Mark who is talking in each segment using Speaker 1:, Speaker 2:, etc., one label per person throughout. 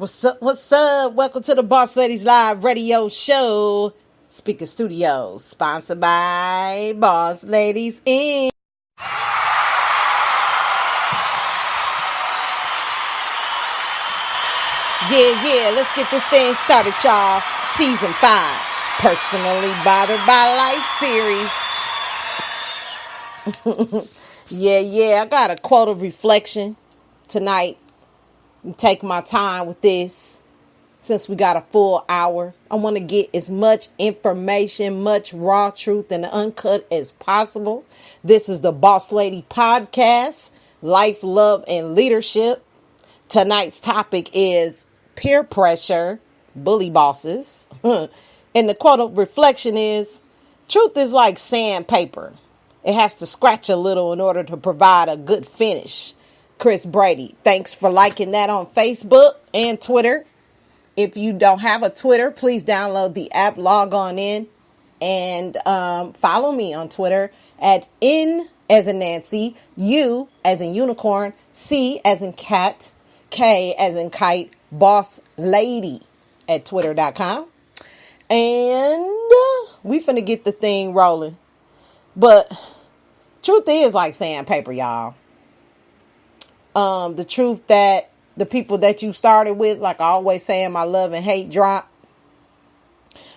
Speaker 1: What's up? What's up? Welcome to the Boss Ladies Live Radio Show. Speaker Studios, sponsored by Boss Ladies Inc. Yeah, let's get this thing started, y'all. Season 5, Personally Bothered by Life series. Yeah, I got a quote of reflection tonight. Take my time with this. Since we got a full hour, I want to get as much information, much raw truth and uncut as possible. This is the Boss Lady Podcast, Life, Love, and Leadership. Tonight's topic is peer pressure, bully bosses. And the quote of reflection is, truth is like sandpaper. It has to scratch a little in order to provide a good finish. Chris Brady, thanks for liking that on Facebook and Twitter. If you don't have a Twitter, please download the app, log on in, and follow me on Twitter at N as in Nancy, U as in unicorn, C as in cat, K as in kite, boss lady at twitter.com. And we finna get the thing rolling. But truth is like sandpaper, y'all. The truth that the people that you started with, like I always say in my love and hate drop,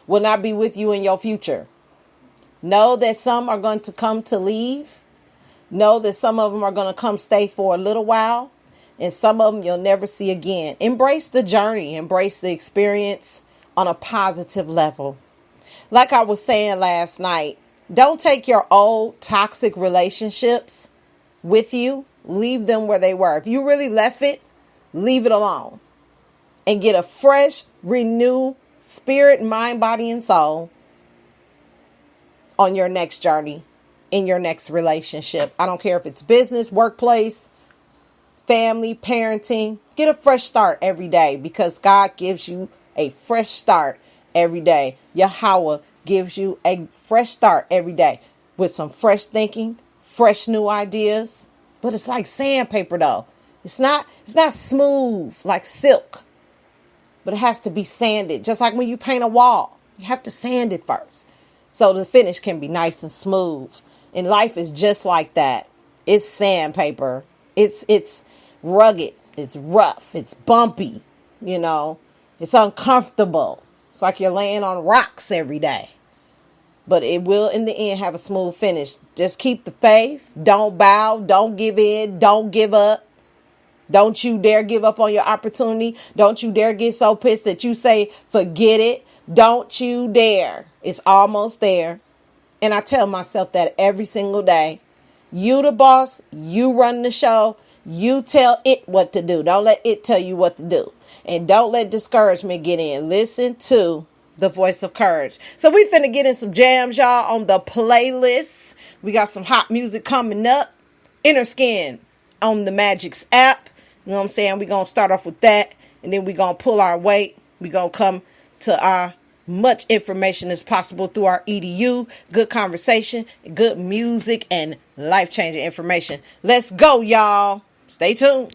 Speaker 1: will not be with you in your future. Know that some are going to come to leave. Know that some of them are going to come stay for a little while. And some of them you'll never see again. Embrace the journey. Embrace the experience on a positive level. Like I was saying last night, don't take your old toxic relationships with you. Leave them where they were. If you really left it, leave it alone and get a fresh, renewed spirit, mind, body, and soul on your next journey, in your next relationship. I don't care if it's business, workplace, family, parenting. Get a fresh start every day because God gives you a fresh start every day. Yahweh gives you a fresh start every day with some fresh thinking, fresh new ideas. But it's like sandpaper though. It's not smooth like silk, but it has to be sanded. Just like when you paint a wall, you have to sand it first so the finish can be nice and smooth. And life is just like that. It's sandpaper. It's rugged. It's rough. It's bumpy. It's uncomfortable. It's like you're laying on rocks every day. But it will, in the end, have a smooth finish. Just keep the faith. Don't bow. Don't give in. Don't give up. Don't you dare give up on your opportunity. Don't you dare get so pissed that you say, forget it. Don't you dare. It's almost there. And I tell myself that every single day. You the boss. You run the show. You tell it what to do. Don't let it tell you what to do. And don't let discouragement get in. Listen to the voice of courage. So we finna get in some jams, y'all, on the playlist. We got some hot music coming up. Inner Skin on the Magix app. You know what I'm saying? We're going to start off with that. And then we're going to pull our weight. We're going to come to our much information as possible through our EDU. Good conversation, good music, and life-changing information. Let's go, y'all. Stay tuned.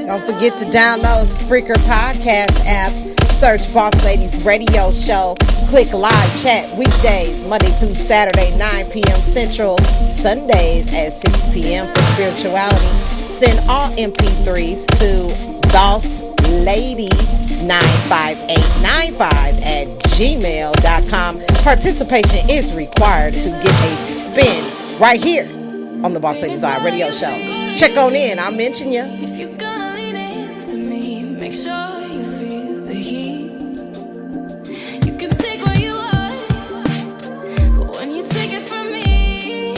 Speaker 1: Don't forget to download Spreaker Podcast app. Search Boss Ladies Radio Show. Click live chat weekdays, Monday through Saturday, 9 p.m. Central. Sundays at 6 p.m. for spirituality. Send all MP3s to bosslady95895@gmail.com. Participation is required to get a spin right here on the Boss Ladies Live Radio Show. Check on in. I'll mention you.
Speaker 2: If you're gonna lean into me, make sure you feel the heat. You can take what you want, but when you take it from me,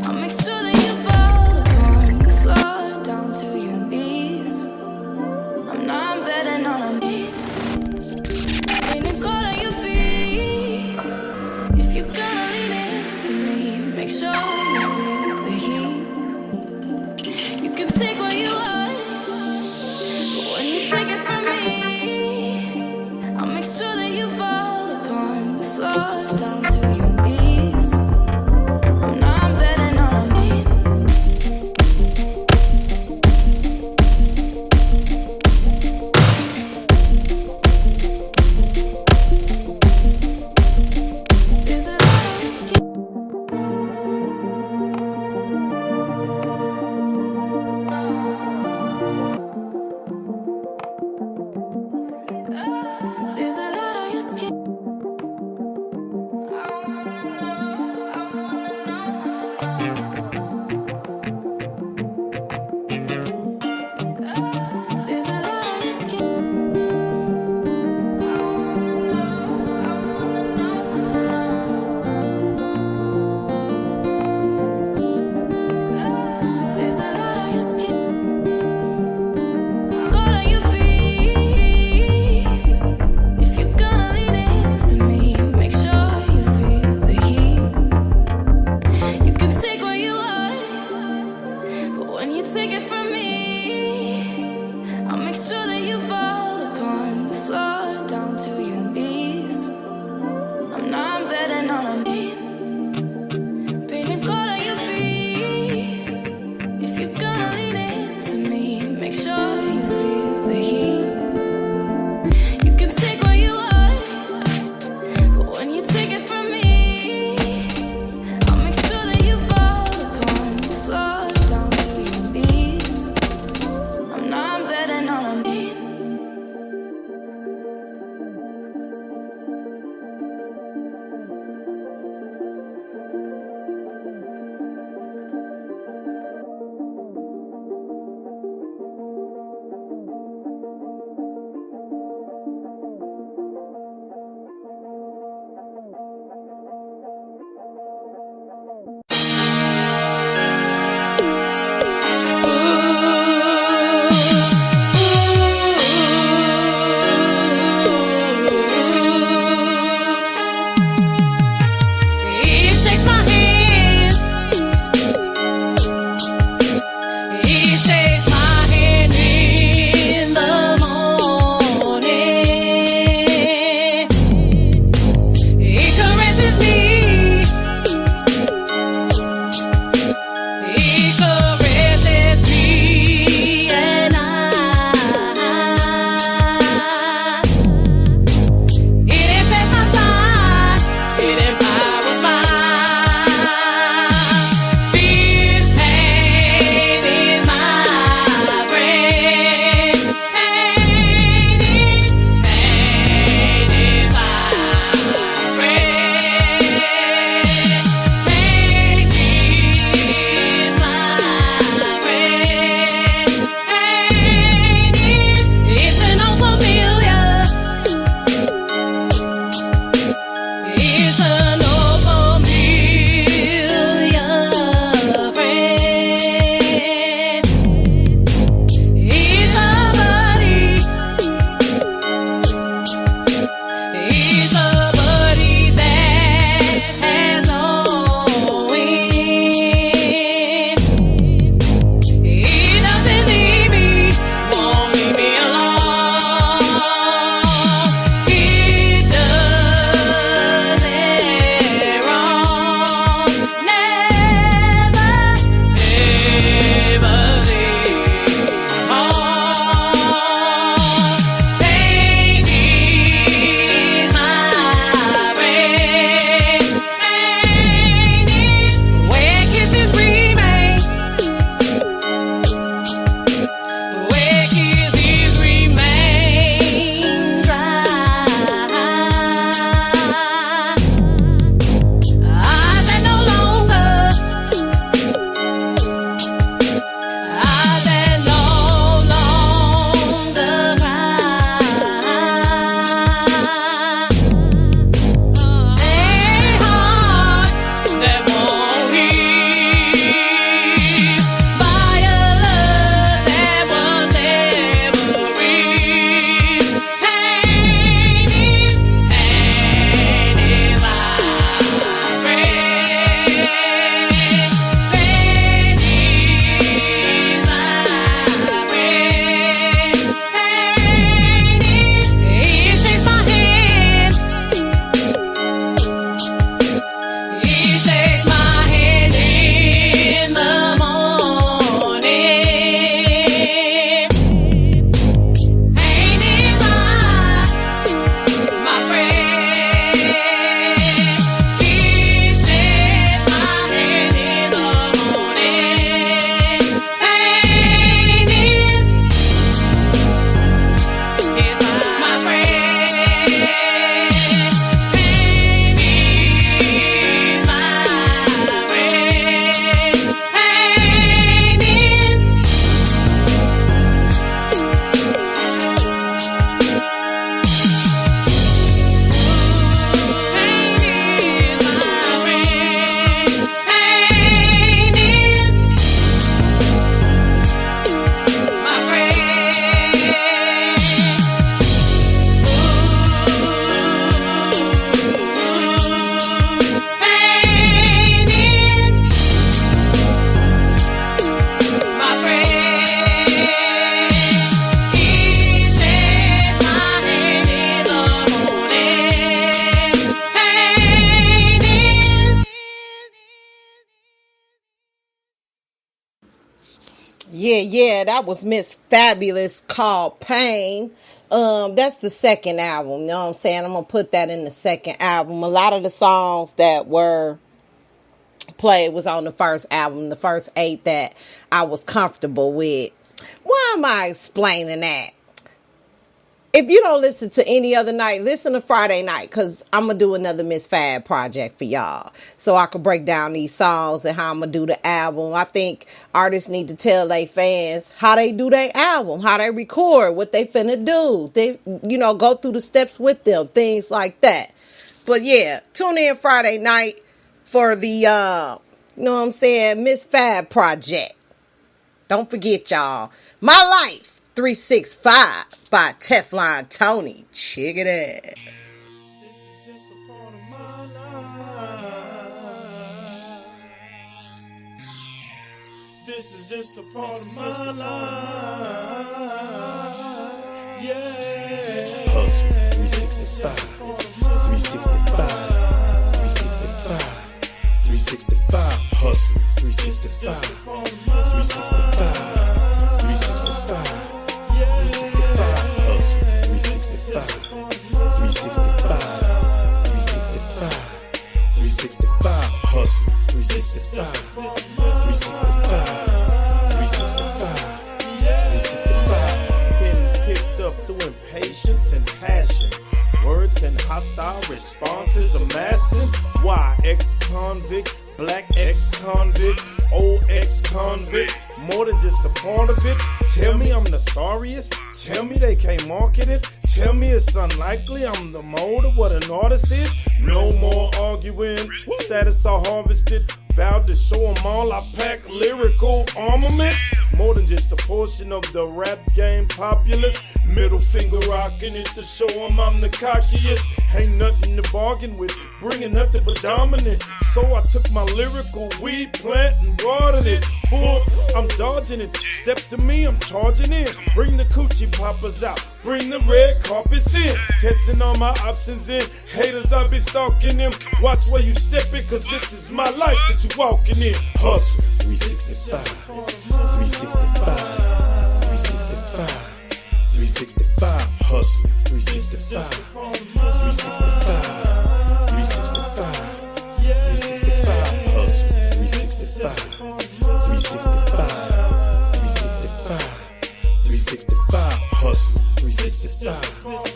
Speaker 2: I'll make sure that you fall upon the floor, down to your knees. I'm betting on me. Ain't it cold on your feet? If you're gonna lean into me, make sure you feel the heat. You can take what you want, but when you take it from me, I'll make sure that you fall upon the floor, down to your knees. I'm betting on me. There's a lot of skin.
Speaker 1: Yeah, that was Miss Fabulous called Pain. That's the second album, you know what I'm saying? I'm gonna put that in the second album. A lot of the songs that were played was on the first album, the first 8 that I was comfortable with. Why am I explaining that? If you don't listen to any other night, listen to Friday night, because I'm going to do another Miss Fab project for y'all. So I can break down these songs and how I'm going to do the album. I think artists need to tell their fans how they do their album, how they record, what they finna do. They, go through the steps with them, things like that. But yeah, tune in Friday night for the, Miss Fab project. Don't forget, y'all. My Life 365 by Teflon Tony. Check it out.
Speaker 3: This is just a part of my life. This is just a part of my life. Yeah.
Speaker 4: Hustle 365, 365, 365, 365. Hustle 365, 365, 365, 365. Hustle 365, 365, 365, 365. Hustle 365, 365, 365, 365.
Speaker 3: Been picked up through impatience and passion. Words and hostile responses amassing. Why ex-convict, black ex-convict, old ex-convict, more than just a part of it. Tell me I'm the sorriest. Tell me they can't market it. Tell me it's unlikely I'm the mold of what an artist is. No more arguing. Status all harvested. Vowed to show them all I pack lyrical armament. More than just a portion of the rap game populace. Middle finger rocking it to show them I'm the cockiest. Ain't nothing to bargain with, bringing nothing but dominance. So I took my lyrical weed plant and watered it. Bull, I'm dodging it. Step to me, I'm charging in. Bring the coochie poppers out. Bring the red carpets in. Testing all my options in. Haters, I be stalking them. Watch where you stepping, cause this is my life that you walking in. Hustle
Speaker 4: 365, 365, 365, 365. Hustle 365, 365, 365, 365. Hustle 365, 365, 365, 365. Hustle 365,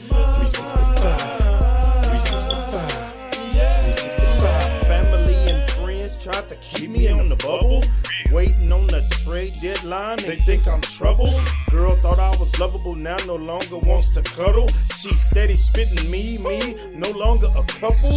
Speaker 4: 365, 365, 365.
Speaker 3: Family and friends tried to keep me in the bubble. Waiting on the trade deadline, they think I'm trouble. Girl thought I was lovable, now no longer wants to cuddle. She steady spitting me, no longer a couple.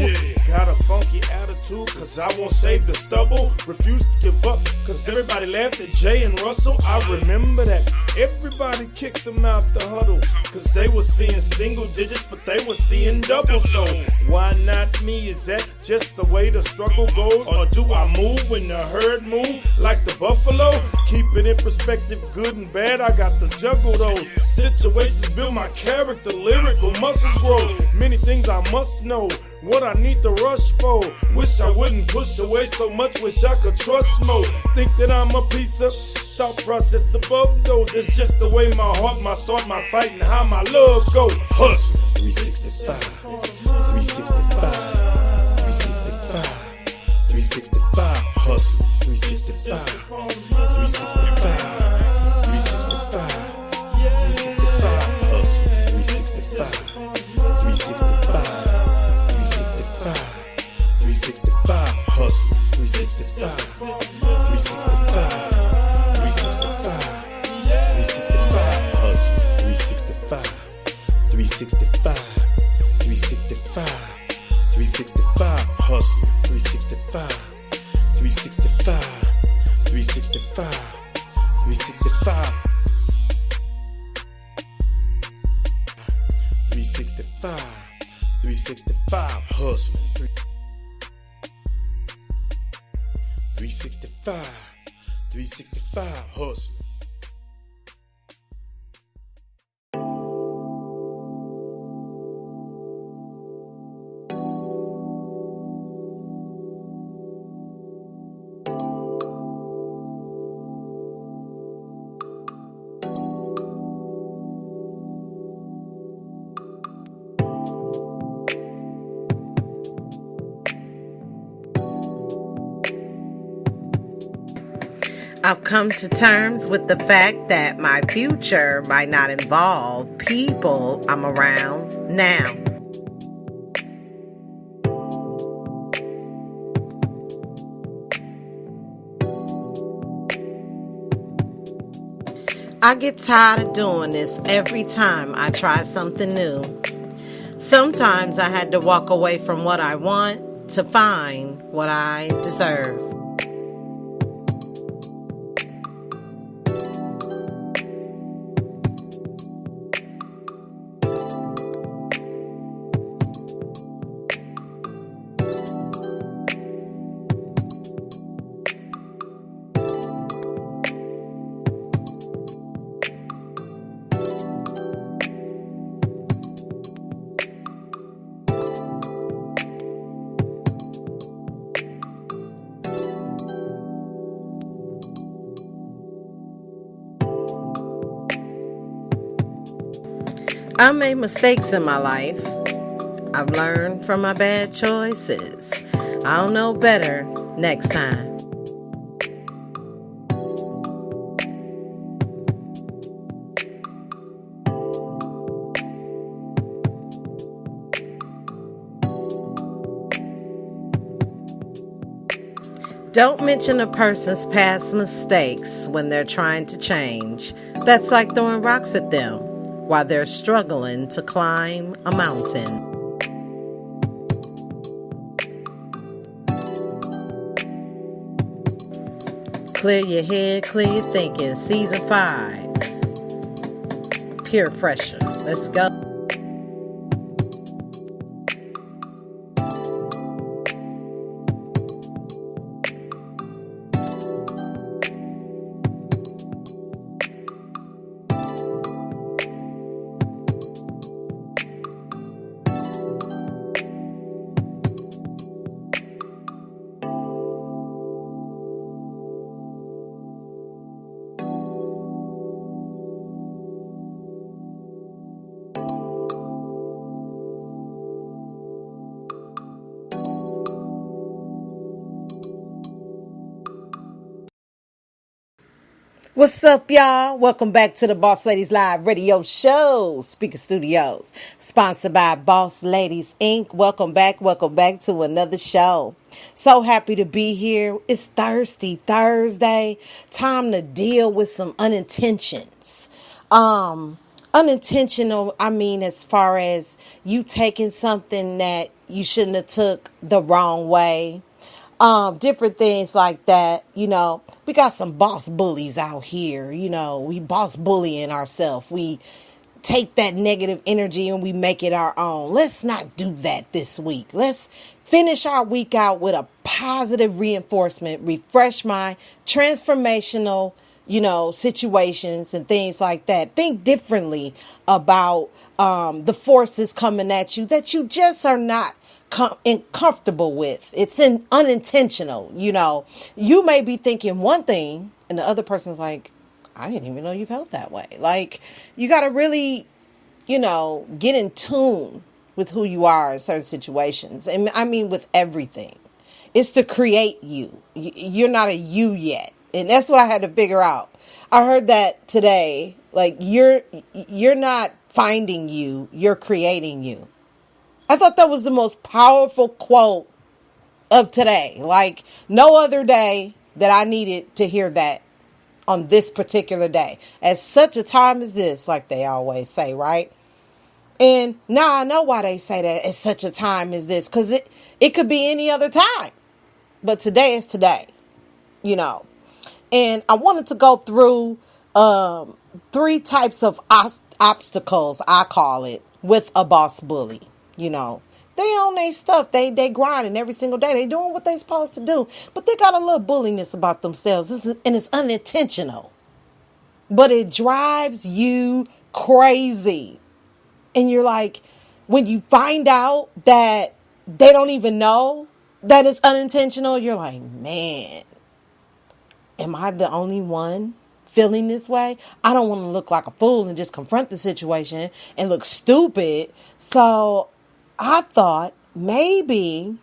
Speaker 3: Got a funky attitude, cause I won't save the stubble. Refuse to give up, cause everybody laughed at Jay and Russell. I remember that everybody kicked them out the huddle, cause they were seeing single digits, but they were seeing double. So why not me? Is that just the way the struggle goes? Or do I move when the herd move like the buffalo? Keep it in perspective, good and bad, I got to juggle those. Situations build my character, lyrical muscles grow. Many things I must know, what I need to rush for. Wish I wouldn't push away so much, wish I could trust more. Think that I'm a piece of thought process above those. It's just the way my heart, my start, my fight, and how my love go. Hustle
Speaker 4: 365, 365, 365, 365. Hustle 365, 365, 365, 365. Hustle 365, 365, 365, 365. Hustle 365, 365, 365, 365. Hustle 365, 365, 365, 365. Hustle 365, 365, 365, 365. 365, 365. Hustling 365, 365. Hustling.
Speaker 1: I've come to terms with the fact that my future might not involve people I'm around now. I get tired of doing this every time I try something new. Sometimes I had to walk away from what I want to find what I deserve. I made mistakes in my life. I've learned from my bad choices. I'll know better next time. Don't mention a person's past mistakes when they're trying to change. That's like throwing rocks at them while they're struggling to climb a mountain. Clear your head, clear your thinking. Season 5. Peer pressure. Let's go. What's up, y'all? Welcome back to the Boss Ladies Live Radio Show, Speaker Studios, sponsored by Boss Ladies Inc. Welcome back to another show. So happy to be here. It's Thirsty Thursday. Time to deal with some unintentions. Unintentional, I mean, as far as you taking something that you shouldn't have took the wrong way. Different things like that. You know, we got some boss bullies out here. You know, we boss bullying ourselves. We take that negative energy and we make it our own. Let's not do that this week. Let's finish our week out with a positive reinforcement, refresh my transformational, situations and things like that. Think differently about the forces coming at you that you just are not comfortable with. It's unintentional. You may be thinking one thing and the other person's like, I didn't even know you felt that way. Like, you got to really, get in tune with who you are in certain situations. And I mean, with everything. It's to create you. You're not a you yet. And that's what I had to figure out. I heard that today. Like, you're not finding you, you're creating you. I thought that was the most powerful quote of today. Like, no other day that I needed to hear that on this particular day. At such a time as this, like they always say, right? And now I know why they say that at such a time as this. Because it could be any other time. But today is today, And I wanted to go through 3 types of obstacles, I call it, with a boss bully. They own their stuff. They grinding every single day. They doing what they supposed to do. But they got a little bulliness about themselves. And it's unintentional. But it drives you crazy. And you're like, when you find out that they don't even know that it's unintentional, you're like, man, am I the only one feeling this way? I don't want to look like a fool and just confront the situation and look stupid. So I thought maybe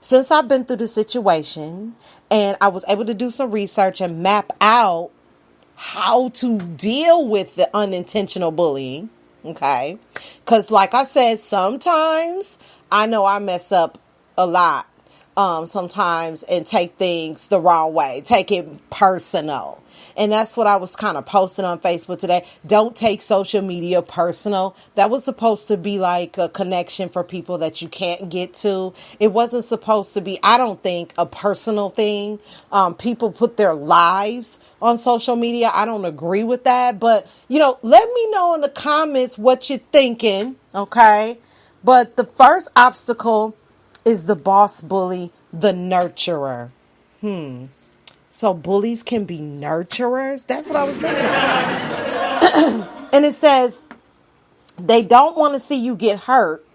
Speaker 1: since I've been through the situation and I was able to do some research and map out how to deal with the unintentional bullying. Okay. Because like I said, sometimes I know I mess up a lot. Sometimes and take things the wrong way, take it personal. And that's what I was kind of posting on Facebook today. Don't take social media personal. That was supposed to be like a connection for people that you can't get to. It wasn't supposed to be, I don't think, a personal thing. People put their lives on social media. I don't agree with that. But, let me know in the comments what you're thinking. Okay. But the first obstacle is the boss bully, the nurturer. So bullies can be nurturers? That's what I was thinking about. And it says, they don't want to see you get hurt.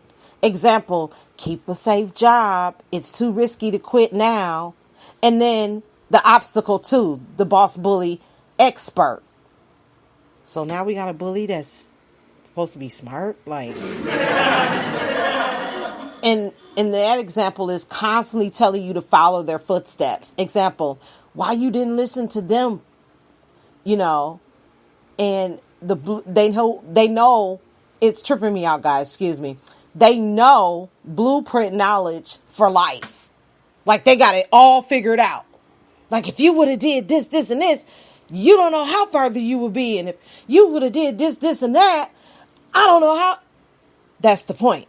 Speaker 1: Example, keep a safe job. It's too risky to quit now. And then the obstacle too, the boss bully expert. So now we got a bully that's supposed to be smart. Like, and that example is constantly telling you to follow their footsteps. Example, why you didn't listen to them, and they know it's tripping me out, guys. Excuse me. They know blueprint knowledge for life. Like they got it all figured out. Like if you would have did this, this, and this, you don't know how further you would be. And if you would have did this, this, and that, I don't know how. That's the point.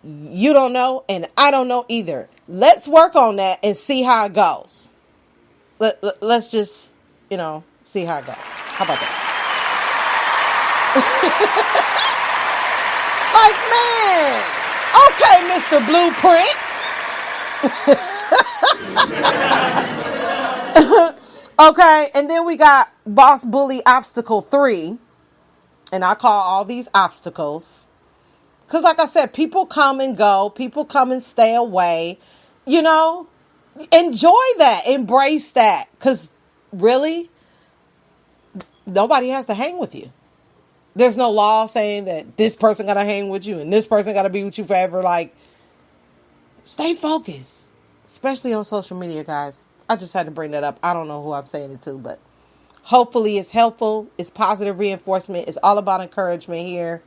Speaker 1: You don't know, and I don't know either. Let's work on that and see how it goes. Let's just, see how it goes. How about that? Like, man, okay, Mr. Blueprint. Okay, and then we got boss bully obstacle 3. And I call all these obstacles. Because like I said, people come and go. People come and stay away. Enjoy that. Embrace that. Because really, nobody has to hang with you. There's no law saying that this person got to hang with you and this person got to be with you forever. Like, stay focused. Especially on social media, guys. I just had to bring that up. I don't know who I'm saying it to, but hopefully it's helpful. It's positive reinforcement. It's all about encouragement here.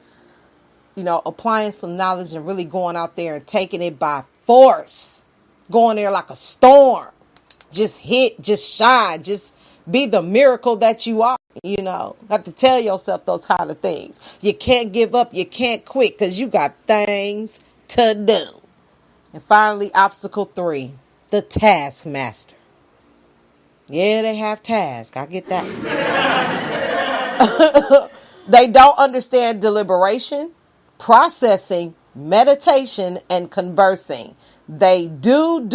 Speaker 1: Applying some knowledge and really going out there and taking it by force. Going there like a storm. Just hit, just shine, just be the miracle that you are. Have to tell yourself those kind of things. You can't give up. You can't quit because you got things to do. And finally, obstacle 3, the taskmaster. Yeah, they have tasks. I get that. They don't understand deliberation, processing, meditation, and conversing. They do.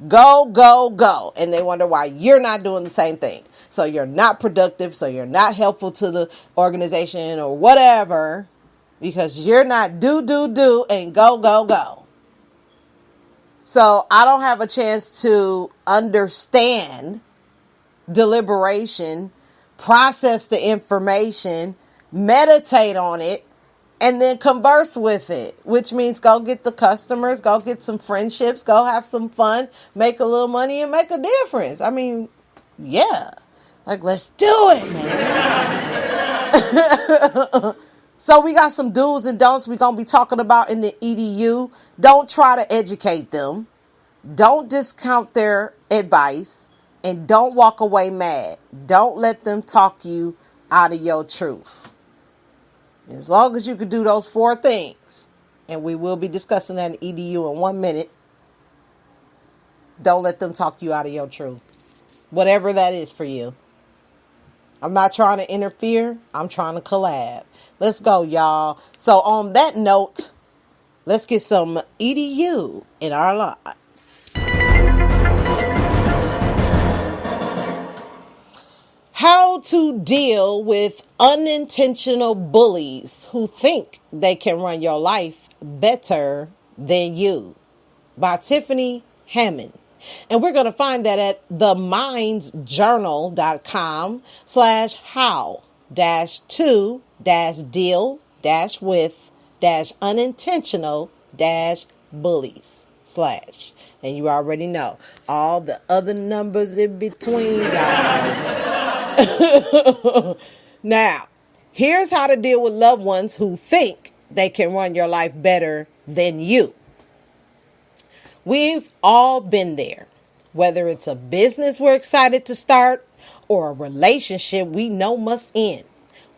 Speaker 1: Go. And they wonder why you're not doing the same thing. So you're not productive. So you're not helpful to the organization or whatever. Because you're not do and go. So I don't have a chance to understand deliberation, process the information, meditate on it, and then converse with it, which means go get the customers, go get some friendships, go have some fun, make a little money, and make a difference. I mean, yeah. Like, let's do it, man. So we got some do's and don'ts we're going to be talking about in the EDU. Don't try to educate them. Don't discount their advice. And don't walk away mad. Don't let them talk you out of your truth. As long as you can do those 4 things, and we will be discussing that in EDU in 1 minute, don't let them talk you out of your truth. Whatever that is for you. I'm not trying to interfere. I'm trying to collab. Let's go, y'all. So on that note, let's get some EDU in our lives. How to deal with unintentional bullies who think they can run your life better than you, by Tiffany Hammond. And we're going to find that at themindsjournal.com/how-to-deal-with-unintentional-bullies. And you already know all the other numbers in between, guys. Now, here's how to deal with loved ones who think they can run your life better than you. We've all been there. Whether it's a business we're excited to start or a relationship we know must end.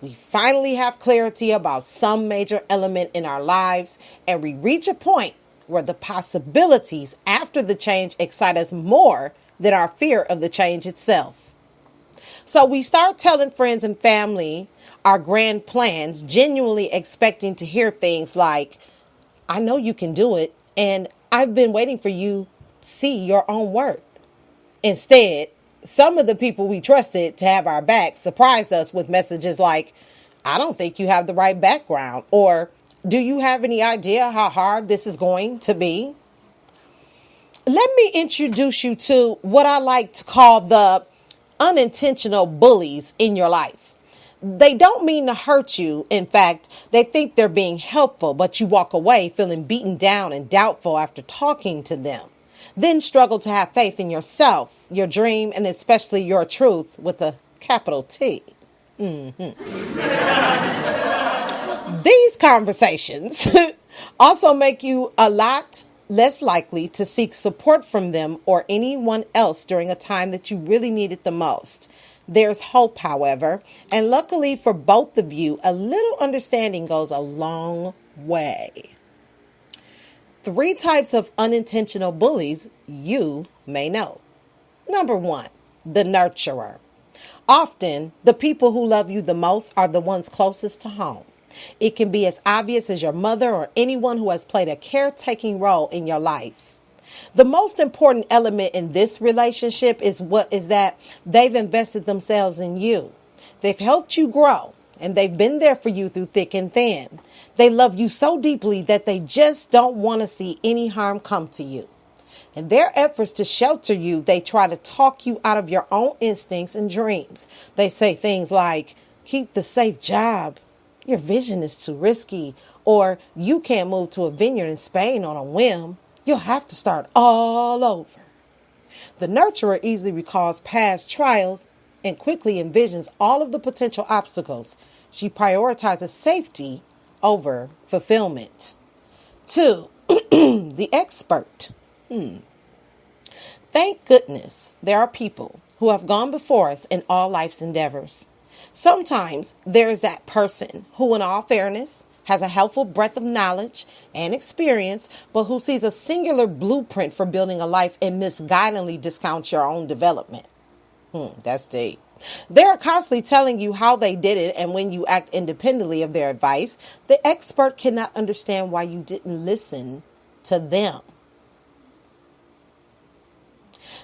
Speaker 1: We finally have clarity about some major element in our lives, and we reach a point where the possibilities after the change excite us more than our fear of the change itself. So we start telling friends and family our grand plans, genuinely expecting to hear things like, I know you can do it, and I've been waiting for you to see your own worth. Instead, some of the people we trusted to have our back surprised us with messages like, I don't think you have the right background, or do you have any idea how hard this is going to be? Let me introduce you to what I like to call the unintentional bullies in your life. They don't mean to hurt you. In fact, they think they're being helpful, but you walk away feeling beaten down and doubtful after talking to them. Then struggle to have faith in yourself, your dream, and especially your truth with a capital T. These conversations also make you a lot less likely to seek support from them or anyone else during a time that you really need it the most. There's hope, however, and luckily for both of you, a little understanding goes a long way. 3 types of unintentional bullies you may know. Number 1, the nurturer. Often, the people who love you the most are the ones closest to home. It can be as obvious as your mother or anyone who has played a caretaking role in your life. The most important element in this relationship is that they've invested themselves in you. They've helped you grow, and they've been there for you through thick and thin. They love you so deeply that they just don't want to see any harm come to you. In their efforts to shelter you, they try to talk you out of your own instincts and dreams. They say things like, keep the safe job. Your vision is too risky. Or you can't move to a vineyard in Spain on a whim. You'll have to start all over. The nurturer easily recalls past trials and quickly envisions all of the potential obstacles. She prioritizes safety over fulfillment. 2, the expert. Thank goodness there are people who have gone before us in all life's endeavors. Sometimes there is that person who, in all fairness, has a helpful breadth of knowledge and experience, but who sees a singular blueprint for building a life and misguidedly discounts your own development. That's deep. They're constantly telling you how they did it, and when you act independently of their advice, the expert cannot understand why you didn't listen to them.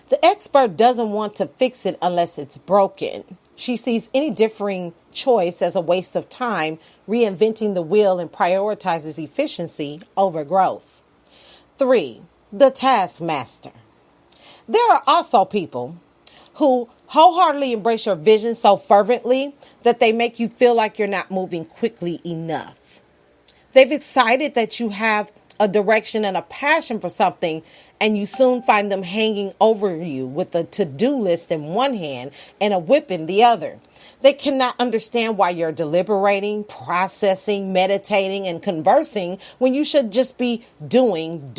Speaker 1: The expert doesn't want to fix it unless it's broken. She sees any differing choice as a waste of time, reinventing the wheel, and prioritizes efficiency over growth. 3, the taskmaster. There are also people who wholeheartedly embrace your vision so fervently that they make you feel like you're not moving quickly enough. They've excited that you have a direction and a passion for something, and you soon find them hanging over you with a to-do list in one hand and a whip in the other. They cannot understand why you're deliberating, processing, meditating, and conversing when you should just be doing.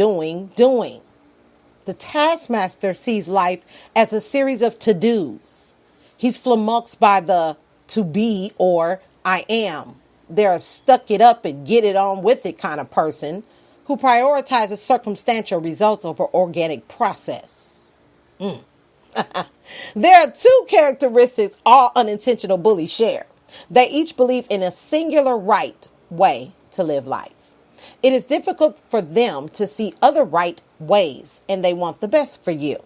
Speaker 1: The taskmaster sees life as a series of to-dos. He's flummoxed by the to be or I am. They're a stuck it up and get it on with it kind of person who prioritizes circumstantial results over organic process. There are 2 characteristics all unintentional bullies share. They each believe in a singular right way to live life. It is difficult for them to see other right ways, and they want the best for you.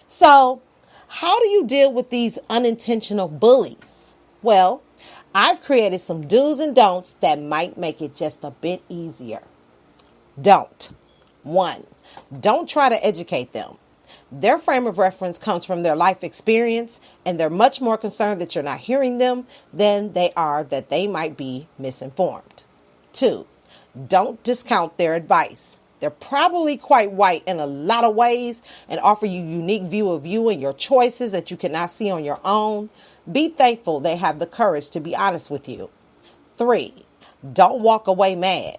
Speaker 1: So, how do you deal with these unintentional bullies? Well, I've created some do's and don'ts that might make it just a bit easier. Don't. 1, don't try to educate them. Their frame of reference comes from their life experience, and they're much more concerned that you're not hearing them than they are that they might be misinformed. 2, don't discount their advice. They're probably quite white in a lot of ways and offer you unique view of you and your choices that you cannot see on your own. Be thankful they have the courage to be honest with you. 3, don't walk away mad.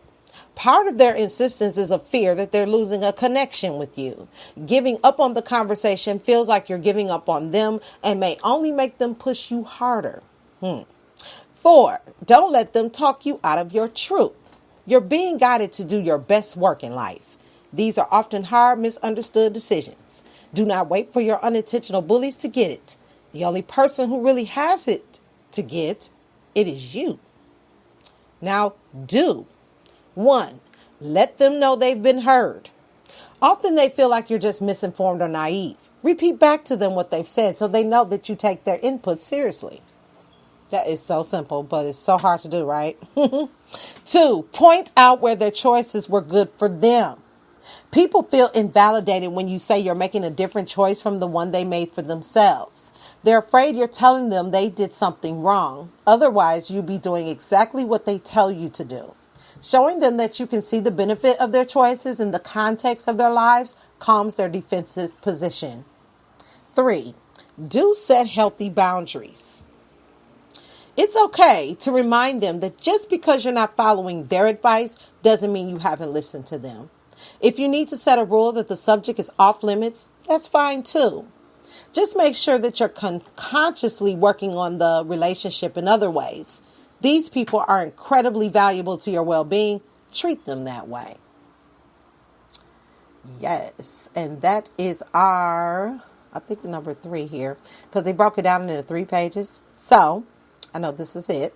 Speaker 1: Part of their insistence is a fear that they're losing a connection with you. Giving up on the conversation feels like you're giving up on them and may only make them push you harder. 4, don't let them talk you out of your truth. You're being guided to do your best work in life. These are often hard, misunderstood decisions. Do not wait for your unintentional bullies to get it. The only person who really has it to get, it is you. Now do. 1, let them know they've been heard. Often they feel like you're just misinformed or naive. Repeat back to them what they've said so they know that you take their input seriously. That is so simple, but it's so hard to do, right? 2, point out where their choices were good for them. People feel invalidated when you say you're making a different choice from the one they made for themselves. They're afraid you're telling them they did something wrong. Otherwise, you'll be doing exactly what they tell you to do. Showing them that you can see the benefit of their choices in the context of their lives calms their defensive position. 3, do set healthy boundaries. It's okay to remind them that just because you're not following their advice doesn't mean you haven't listened to them. If you need to set a rule that the subject is off limits, that's fine too. Just make sure that you're consciously working on the relationship in other ways. These people are incredibly valuable to your well-being. Treat them that way. Yes, and that is our, I think number 3 here, because they broke it down into 3 pages. So, I know this is it.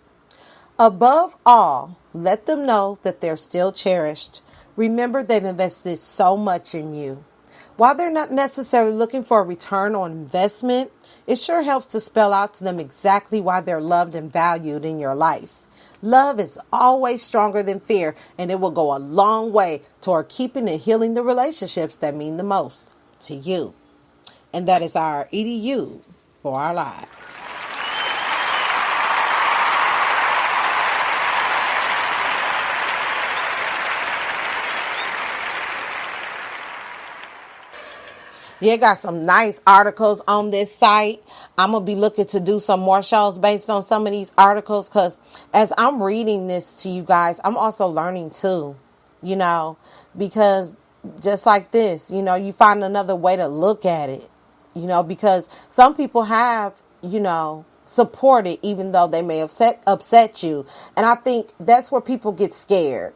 Speaker 1: Above all, let them know that they're still cherished. Remember, they've invested so much in you. While they're not necessarily looking for a return on investment, it sure helps to spell out to them exactly why they're loved and valued in your life. Love is always stronger than fear, and it will go a long way toward keeping and healing the relationships that mean the most to you. And that is our EDU for our lives. Yeah, got some nice articles on this site. I'm going to be looking to do some more shows based on some of these articles because as I'm reading this to you guys, I'm also learning too, because just like this, you find another way to look at it, because some people have, supported even though they may have upset you. And I think that's where people get scared.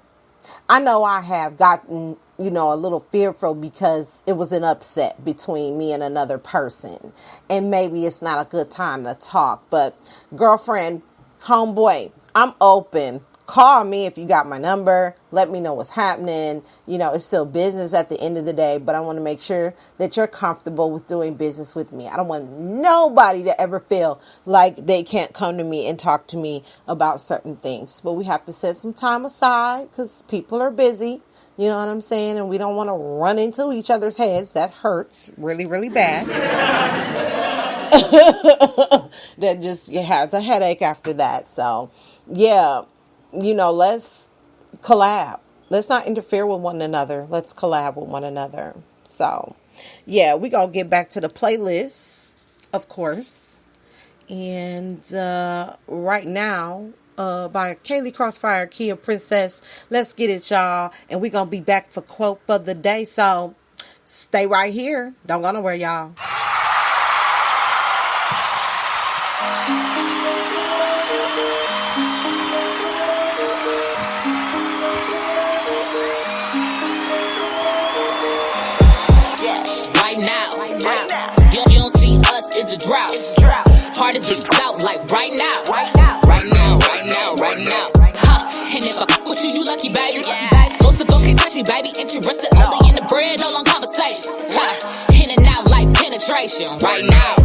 Speaker 1: I know I have gotten, a little fearful because it was an upset between me and another person. And maybe it's not a good time to talk. But girlfriend, homeboy, I'm open. Call me if you got my number. Let me know what's happening. It's still business at the end of the day, but I want to make sure that you're comfortable with doing business with me. I don't want nobody to ever feel like they can't come to me and talk to me about certain things. But we have to set some time aside because people are busy. You know what I'm saying? And we don't want to run into each other's heads. That hurts really, really bad. That just has a headache after that. So, yeah. Let's collab. Let's not interfere with one another. Let's collab with one another. So, yeah, we're going to get back to the playlist, of course. And right now, by Kaylee Crossfire, Kia Princess. Let's get it, y'all. And we're going to be back for quote for the day. So, stay right here. Don't go nowhere, y'all.
Speaker 5: You don't see us, it's a drought. Hardest out like right now. And if I fuck with you, you lucky, baby. Most of them can't touch me, baby. Interested only in the bread, no long conversations. In and out like penetration. Right now.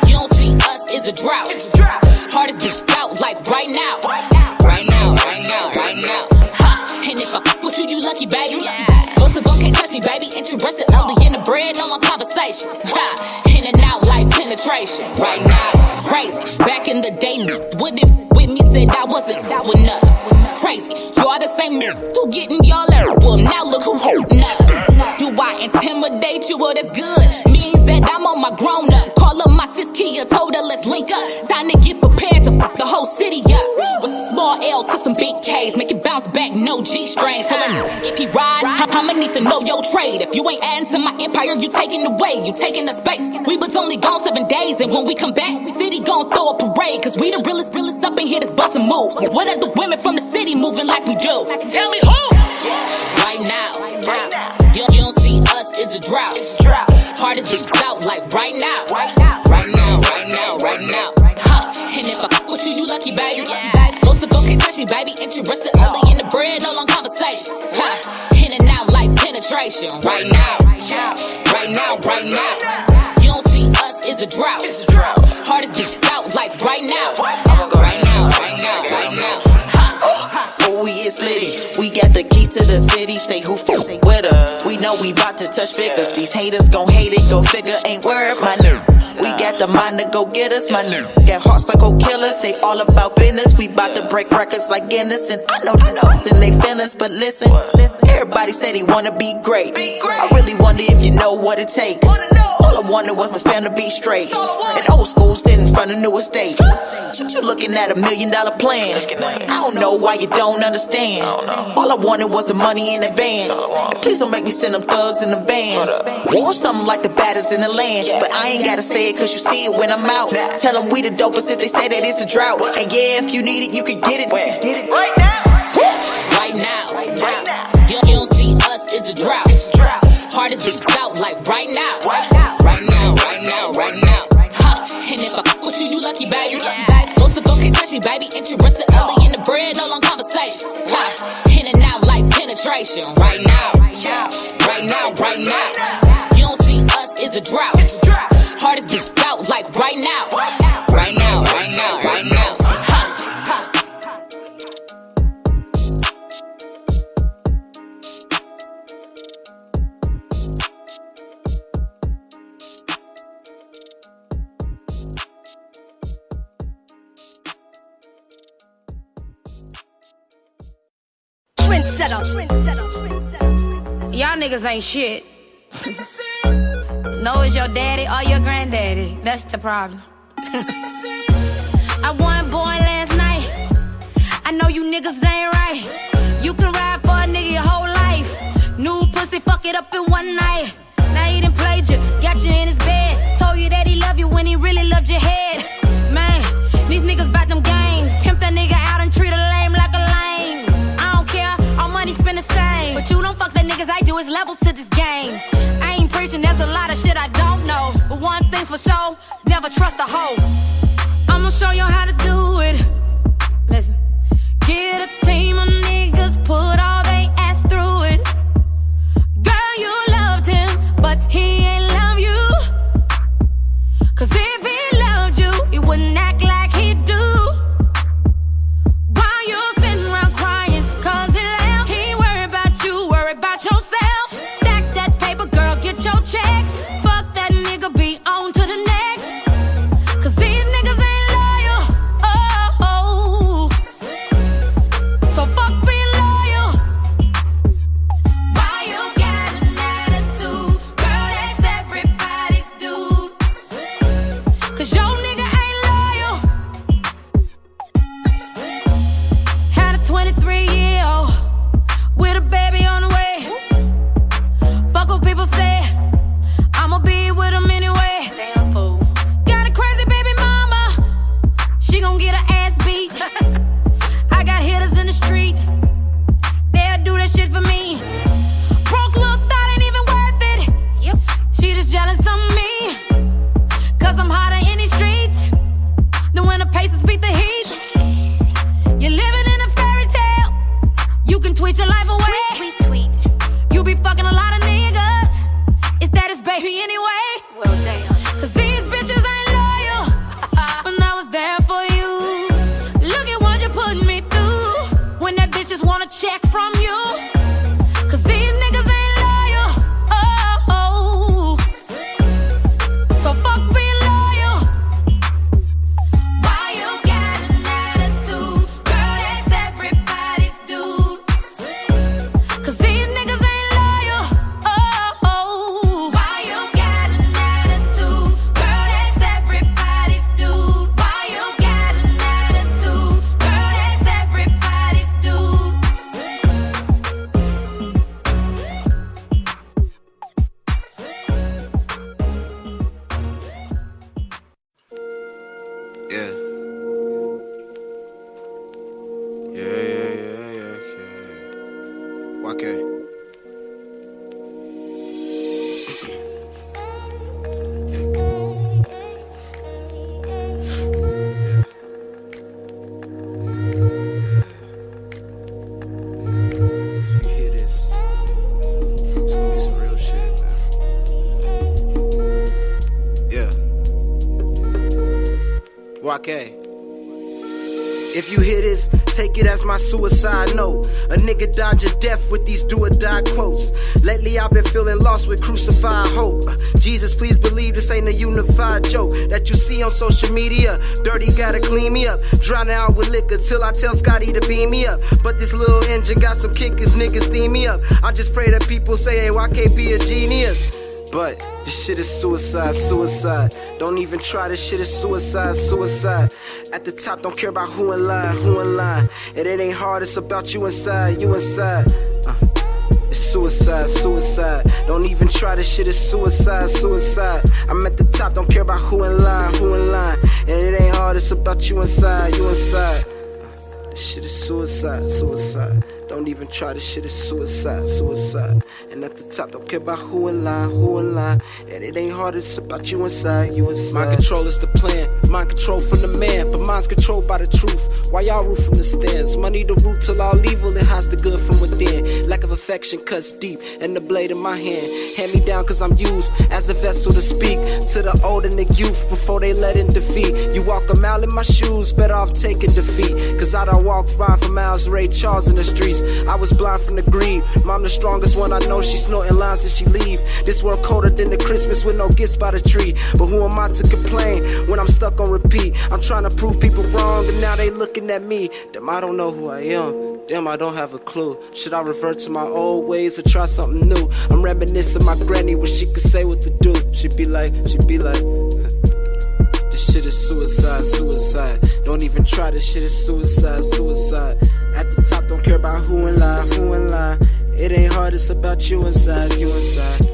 Speaker 5: You don't see us, it's a drought. Hardest out like right now. And if I fuck with you, you lucky, baby. Most of them can't touch me, baby. Interested only in the bread, no long conversations. In and out like penetration. Right now, crazy. Back in the day, wouldn't with me, said I wasn't enough. crazy. Y'all the same who getting y'all out. Well, now look who now. Do I intimidate you? Well, that's good. Means that I'm on my grown up. Call up my sis Kia, told her let's link up. Time to get prepared to fuck the whole city up. With small L to some big K's, make it bounce back, no G strain. Tell him if he ride, I'ma need to know your trade. If you ain't adding to my empire, you taking away, you taking the space. We was only gone 7 days, and when we come back, city gon' throw a parade. Cause we the realest up in here that's bustin' moves. What are the women from the city moving like we do? Tell me who? Right now. You don't see us, it's a drought. Hardest out like right now. Right now. And if I fuck with you lucky, baby. Most of them can't touch me, baby. Interested only in the bread, no long conversations. In and out like penetration. Right now. You don't see us, it's a drought. Hardest out like right now. Right now.
Speaker 6: Oh, we is litty. We got the keys to the city. Say who with us. We know we bout to touch figures. These haters gon' hate it, go figure. Ain't worried, my nigga. We got the mind to go get us, my nigga. Got hearts like go killers. They all about business. We bout to break records like Guinness. And I know and they feelings, but listen. Everybody said he wanna be great. I really wonder if you know what it takes. All I wanted was the fam to be straight. And old school sitting in front of new estate. You looking at $1 million plan. I don't know why you don't understand. All I wanted was the money in advance. And please don't make me send them thugs in the bands. Want something like the baddest in the land. But I ain't gotta say it cause you see it when I'm out. Tell them we the dopest if they say that it's a drought. And yeah, if you need it, you can get it right now.
Speaker 5: Right now. You don't see us, it's a drought. Hardest out like right now. Right now. And if I fuck with you lucky, baby. Most of them can't touch me, baby. Interested only in the bread, no long conversations. In and out like penetration. Right now. You don't see us, it's a drought. Hardest out like right now. Right now.
Speaker 7: Y'all niggas ain't shit. No, it's your daddy or your granddaddy. That's the problem. I won born last night. I know you niggas ain't right. You can ride for a nigga your whole life. New pussy, fuck it up in one night. Now he done played you, got you in his bed. Told you that he loved you when he really loved your head. Man, these niggas bout them games. Pimp that nigga out and treat a lame like a lame. I don't care, all money spend the same. But you don't fuck the niggas, I do, it's levels to this game. I ain't preaching, there's a lot of shit I don't know. But one thing's for sure, never trust a hoe. I'ma show you how to do it. Listen, get a team of niggas, put all they ass through it. Girl, you loved him, but he ain't love you. Cause if he loved you, he wouldn't act like he do. While you sitting around crying, cause he left, he ain't worried about you, worry about yourself. Stack that paper, girl, get your checks. Fuck that nigga, be on to the next. Cause these niggas ain't loyal, oh. So fuck being loyal. Why you got an attitude? Girl, that's everybody's dude. Cause your nigga ain't loyal. Had a 23-year-old with a baby on the way. Fuck what people say, I'ma be with him anyway. Got a crazy baby mama, she gon' get her ass beat. I got hitters in the street, they'll do that shit for me. Broke little thought ain't even worth it. Yep. She just jealous of me, cause I'm hotter in these streets than when the Pacers beat the Heat. You're living in a fairy tale, you can tweet your life away. Tweet. You be fucking a lot of niggas, is that his baby anyway? Well, damn. Cause these bitches ain't loyal, when I was there for you. Look at what you put me through, when that bitch just want a check from you. Cause these niggas ain't loyal, oh. So fuck being loyal. Why you got an attitude? Girl, that's everybody's
Speaker 8: Wake. If you hear this, take it as my suicide note. A nigga dodging death with these do or die quotes. Lately I've been feeling lost with crucified hope. Jesus, please believe this ain't a unified joke that you see on social media. Dirty gotta clean me up. Drown out with liquor till I tell Scotty to beam me up. But this little engine got some kickers, niggas steam me up. I just pray that people say, hey, why can't be a genius? But this shit is suicide, suicide. Don't even try, this shit is suicide, suicide. At the top, don't care about who in line, who in line. And it ain't hard, it's about you inside, you inside. It's suicide, suicide. Don't even try, this shit is suicide, suicide. I'm at the top, don't care about who in line, who in line. And it ain't hard, it's about you inside, you inside. This shit is suicide, suicide. Don't even try, this shit is suicide, suicide. And at the top, don't care about who in line, who in line. And it ain't hard, it's about you inside, you inside. Mind control is the plan, mind control from the man. But mind's controlled by the truth, why y'all root from the stands? Money the root till all evil, it hides the good from within. Lack of affection cuts deep, and the blade in my hand. Hand me down cause I'm used as a vessel to speak to the old and the youth before they let in defeat. You walk a mile in my shoes, better off taking defeat. Cause I done walked fine for miles, Ray Charles in the streets. I was blind from the greed. Mom the strongest one I know, she snorting lines since she leave. This world colder than the Christmas with no gifts by the tree. But who am I to complain when I'm stuck on repeat? I'm trying to prove people wrong and now they looking at me. Damn, I don't know who I am. Damn, I don't have a clue. Should I revert to my old ways or try something new? I'm reminiscing my granny, wish she could say what to do. She'd be like this shit is suicide, suicide. Don't even try, this shit is suicide, suicide. At the top, don't care about who in line, who in line. It ain't hard, it's about you inside, you inside.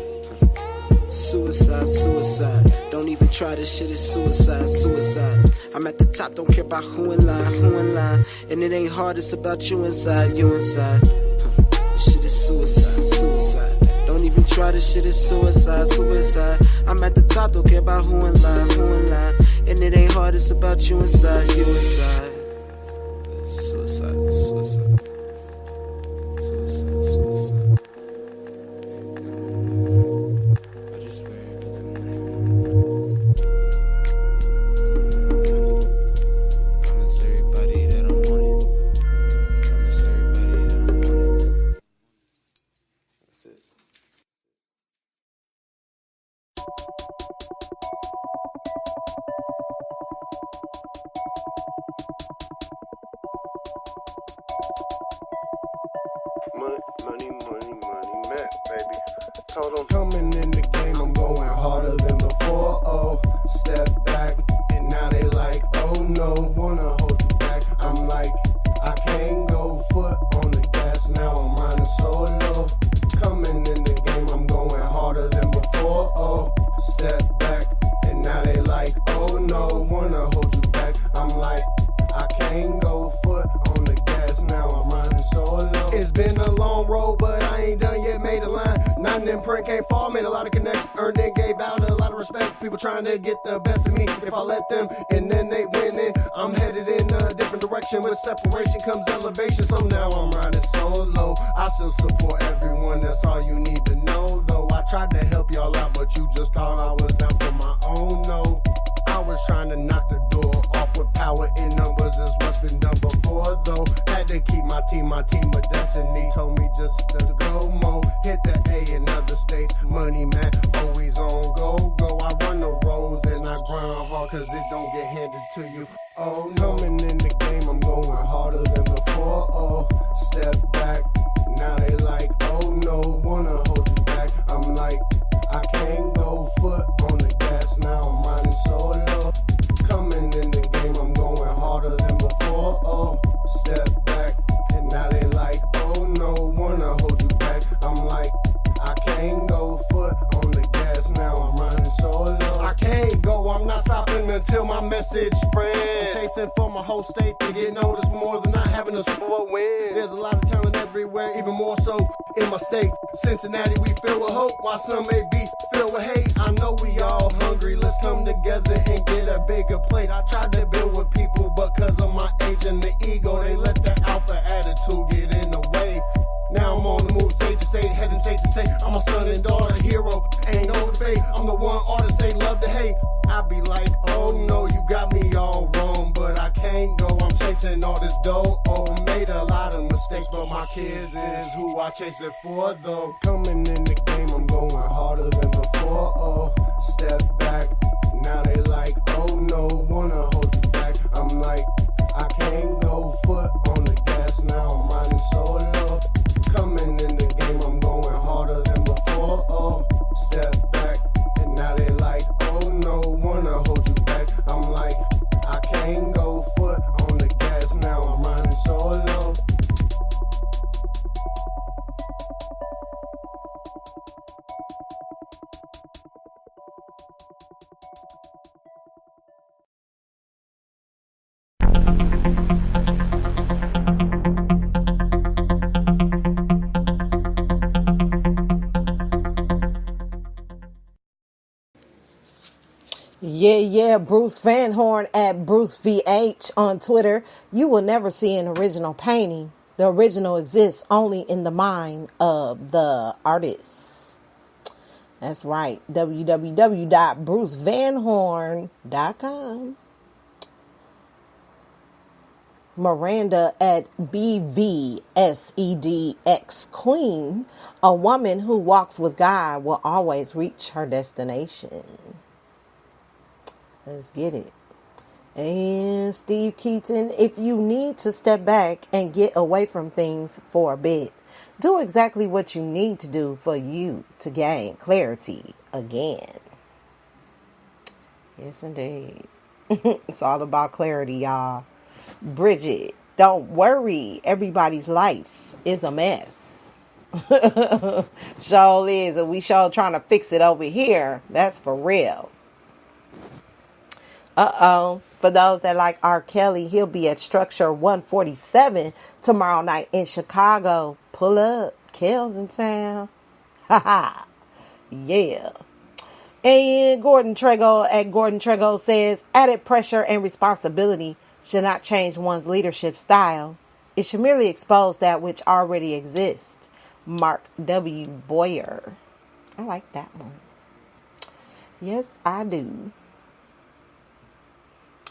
Speaker 8: Suicide, suicide. Don't even try, this shit is suicide, suicide. I'm at the top, don't care about who in line, who in line. And it ain't hard, it's about you inside, you inside. This shit is suicide, suicide. Don't even try, this shit is suicide, suicide. I'm at the top, don't care about who in line, who in line. And it ain't hard, it's about you inside, you inside. Suicide, suicide. Suicide, suicide. I just worry about that money. Promise everybody that I want it. Promise everybody that I want it. That's it.
Speaker 9: Money, Mac, baby. Told them coming in the game, I'm going harder than before. Oh, step back, and now they like, oh no, wanna hold you back. I'm like, I can't go foot on the gas, now I'm riding solo. Coming in the game, I'm going harder than before. Oh, step back, and now they like, oh no, wanna hold you back. I'm like, I can't go foot on the gas, now I'm riding solo. It's been a long road, but I ain't done yet, made a line. Nothing in print can't fall, made a lot of connects, earned and gave out a lot of respect. People trying to get the best of me, if I let them, and then they winning. I'm headed in a different direction, with separation comes elevation, so now I'm riding solo. I still support everyone, that's all you need to know, though. I tried to help y'all out, but you just thought I was out for my own, no. I was trying to knock the door off with power in numbers, is what's been done before, though. Had to keep my team of destiny. Told me just to go more, hit the A in other states. Money, man, always on go. I run the roads and I grind hard, cause it don't get handed to you. Oh, coming in the game, I'm going harder than before. Oh, step back, now they like, oh no, wanna hold you back. I'm like, I can't go foot on the gas, now I'm riding solo. Coming in the game, I'm going harder than before. Oh, step back, and now they like, oh no, wanna hold you back. I'm like, I can't go foot on the gas, now I'm riding solo. I can't go, I'm not stopping until my message spread. I'm chasing for my whole state to get noticed for more than not having a Super Bowl win. There's a lot of talent everywhere, even more so in my state. Cincinnati, we filled with hope, while some may be filled with hate. I know we all hungry, let's come together and get a bigger plate. I tried to build with people, but cause of my age and the ego, they let the alpha attitude get in the way. Now I'm on the move, state to state, heading state to state. I'm a son and daughter hero, ain't no debate. I'm the one artist they love to hate. I be like, oh no, you got me all wrong. chasing all this dough. Oh, made a lot of mistakes, but my kids is who I chase it for, though. Coming in the game, I'm going harder than before. Oh, step back, now they like, oh no, wanna hold you back. I'm like, I can't go, foot on the gas, now I'm riding solo. Coming in the game, I'm going harder than before. Oh, step back, and now they like, oh no, wanna hold you back. I'm like, I can't go, foot on the gas, now I'm riding solo.
Speaker 1: Yeah, Bruce Van Horn at Bruce VH on Twitter. You will never see an original painting. The original exists only in the mind of the artist. That's right. www.brucevanhorn.com. Miranda at BVSEDX Queen. A woman who walks with God will always reach her destination. Let's get it. And Steve Keaton, if you need to step back and get away from things for a bit, do exactly what you need to do for you to gain clarity again. Yes, indeed. It's all about clarity, y'all. Bridget, don't worry. Everybody's life is a mess. Sure is. And we sure trying to fix it over here. That's for real. For those that like R. Kelly, he'll be at Structure 147 tomorrow night in Chicago. Pull up. Kel's in town. Haha. Yeah. And Gordon Trego at Gordon Trego says, added pressure and responsibility should not change one's leadership style. It should merely expose that which already exists. Mark W. Boyer. I like that one. Yes, I do.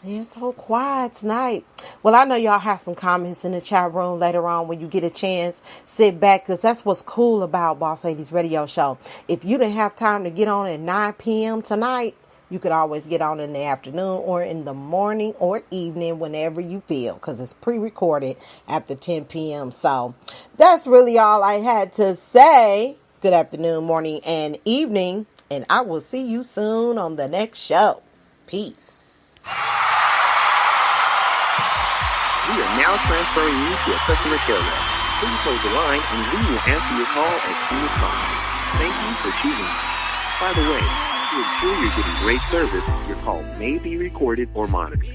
Speaker 1: Yeah, it's so quiet tonight. Well, I know y'all have some comments in the chat room later on when you get a chance. Sit back, because that's what's cool about Boss Ladies Radio Show. If you didn't have time to get on at 9 p.m. tonight, you could always get on in the afternoon or in the morning or evening whenever you feel, because it's pre-recorded after 10 p.m. So that's really all I had to say. Good afternoon, morning, and evening, and I will see you soon on the next show. Peace.
Speaker 10: We are now transferring you to a customer care rep. Please hold the line and we will answer your call as soon as possible. Thank you for choosing us. By the way, to ensure you're getting great service, your call may be recorded or monitored.